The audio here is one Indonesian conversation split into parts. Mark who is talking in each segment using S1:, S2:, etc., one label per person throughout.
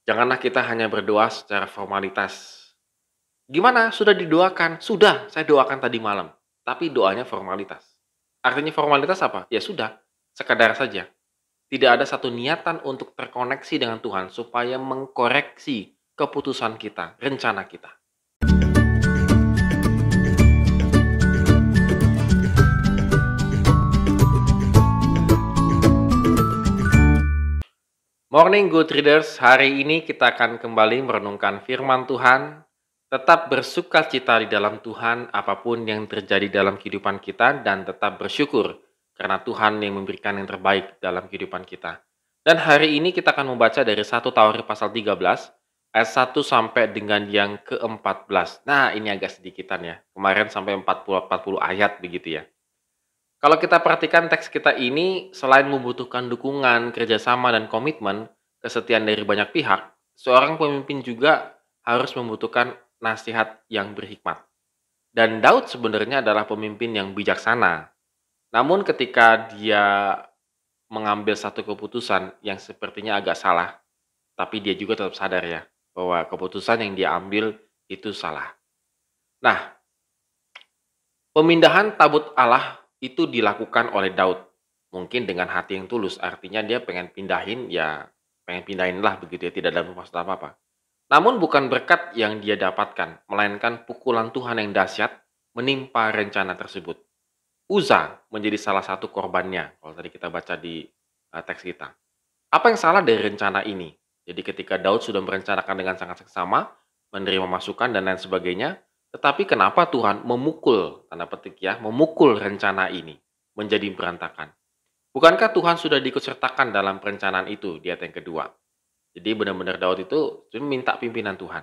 S1: Janganlah kita hanya berdoa secara formalitas. Gimana? Sudah didoakan? Sudah, saya doakan tadi malam. Tapi doanya formalitas. Artinya formalitas apa? Ya sudah, sekadar saja. Tidak ada satu niatan untuk terkoneksi dengan Tuhan supaya mengkoreksi keputusan kita, rencana kita. Morning Good Readers, hari ini kita akan kembali merenungkan firman Tuhan. Tetap bersukacita di dalam Tuhan apapun yang terjadi dalam kehidupan kita dan tetap bersyukur karena Tuhan yang memberikan yang terbaik dalam kehidupan kita. Dan hari ini kita akan membaca dari 1 Tawarikh pasal 13 ayat 1 sampai dengan yang ke-14. Nah, ini agak sedikitan ya. Kemarin sampai 40 ayat begitu ya. Kalau kita perhatikan teks kita ini, selain membutuhkan dukungan, kerjasama, dan komitmen, kesetiaan dari banyak pihak, seorang pemimpin juga harus membutuhkan nasihat yang berhikmat. Dan Daud sebenarnya adalah pemimpin yang bijaksana. Namun ketika dia mengambil satu keputusan yang sepertinya agak salah, tapi dia juga tetap sadar ya, bahwa keputusan yang dia ambil itu salah. Nah, pemindahan tabut Allah itu dilakukan oleh Daud. Mungkin dengan hati yang tulus, artinya dia pengen pindahin, ya pengen pindahin lah begitu ya, tidak ada maksud apa-apa. Namun bukan berkat yang dia dapatkan, melainkan pukulan Tuhan yang dahsyat menimpa rencana tersebut. Uza menjadi salah satu korbannya, kalau tadi kita baca di teks kita. Apa yang salah dari rencana ini? Jadi ketika Daud sudah merencanakan dengan sangat seksama, menerima masukan dan lain sebagainya, tetapi kenapa Tuhan memukul, tanda petik ya, memukul rencana ini menjadi berantakan? Bukankah Tuhan sudah diikutsertakan dalam perencanaan itu di ayat yang kedua? Jadi benar-benar Daud itu cuma minta pimpinan Tuhan.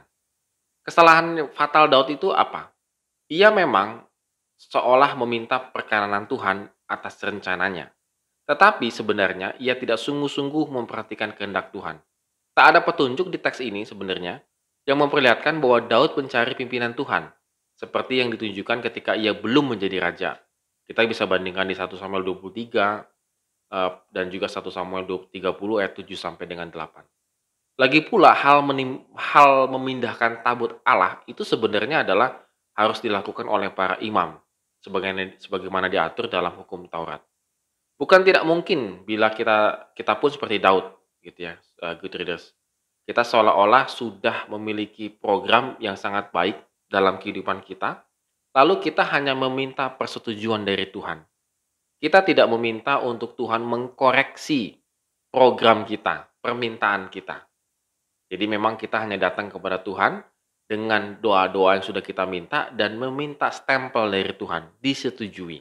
S1: Kesalahan fatal Daud itu apa? Ia memang seolah meminta perkenanan Tuhan atas rencananya. Tetapi sebenarnya ia tidak sungguh-sungguh memperhatikan kehendak Tuhan. Tak ada petunjuk di teks ini sebenarnya yang memperlihatkan bahwa Daud mencari pimpinan Tuhan, seperti yang ditunjukkan ketika ia belum menjadi raja. Kita bisa bandingkan di 1 Samuel 23 dan juga 1 Samuel 30 ayat 7 sampai dengan 8. Lagi pula hal memindahkan tabut Allah itu sebenarnya adalah harus dilakukan oleh para imam, sebagaimana diatur dalam hukum Taurat. Bukan tidak mungkin bila kita pun seperti Daud, gitu ya, good readers. Kita seolah-olah sudah memiliki program yang sangat baik dalam kehidupan kita, lalu kita hanya meminta persetujuan dari Tuhan. Kita tidak meminta untuk Tuhan mengkoreksi program kita, permintaan kita. Jadi memang kita hanya datang kepada Tuhan dengan doa-doa yang sudah kita minta dan meminta stempel dari Tuhan, disetujui.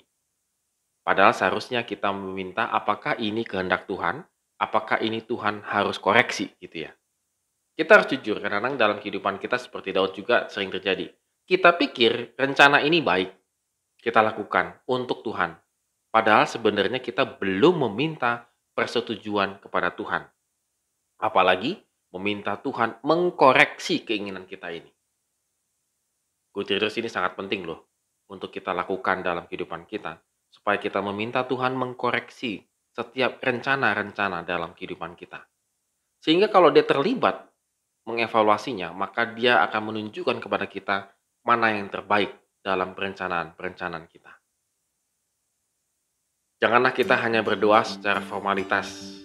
S1: Padahal seharusnya kita meminta apakah ini kehendak Tuhan, apakah ini Tuhan harus koreksi gitu ya. Kita harus jujur, kadang-kadang dalam kehidupan kita seperti Daud juga sering terjadi. Kita pikir rencana ini baik, kita lakukan untuk Tuhan. Padahal sebenarnya kita belum meminta persetujuan kepada Tuhan. Apalagi meminta Tuhan mengkoreksi keinginan kita ini. Good readers, ini sangat penting loh untuk kita lakukan dalam kehidupan kita. Supaya kita meminta Tuhan mengkoreksi setiap rencana-rencana dalam kehidupan kita. Sehingga kalau dia terlibat mengevaluasinya, maka dia akan menunjukkan kepada kita mana yang terbaik dalam perencanaan-perencanaan kita. Janganlah kita hanya berdoa secara formalitas.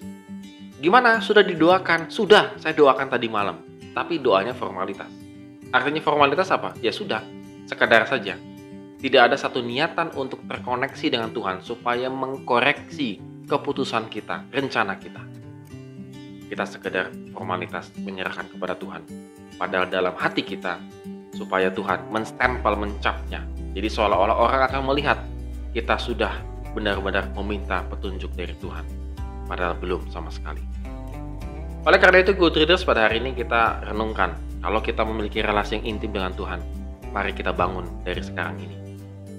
S1: Gimana? Sudah didoakan? Sudah, saya doakan tadi malam. Tapi doanya formalitas. Artinya formalitas apa? Ya sudah, sekadar saja. Tidak ada satu niatan untuk terkoneksi dengan Tuhan supaya mengkoreksi keputusan kita, rencana kita. Kita sekedar formalitas menyerahkan kepada Tuhan. Padahal dalam hati kita, supaya Tuhan menstempel, mencapnya. Jadi seolah-olah orang akan melihat kita sudah benar-benar meminta petunjuk dari Tuhan. Padahal belum sama sekali. Oleh karena itu, good readers, pada hari ini kita renungkan. Kalau kita memiliki relasi yang intim dengan Tuhan, mari kita bangun dari sekarang ini.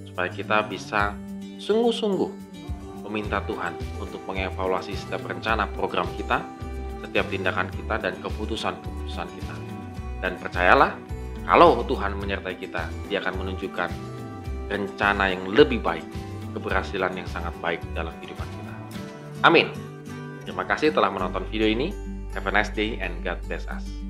S1: Supaya kita bisa sungguh-sungguh meminta Tuhan untuk mengevaluasi setiap rencana program kita, setiap tindakan kita, dan keputusan-keputusan kita. Dan percayalah, kalau Tuhan menyertai kita, Dia akan menunjukkan rencana yang lebih baik, keberhasilan yang sangat baik dalam kehidupan kita. Amin. Terima kasih telah menonton video ini. Have a nice day and God bless us.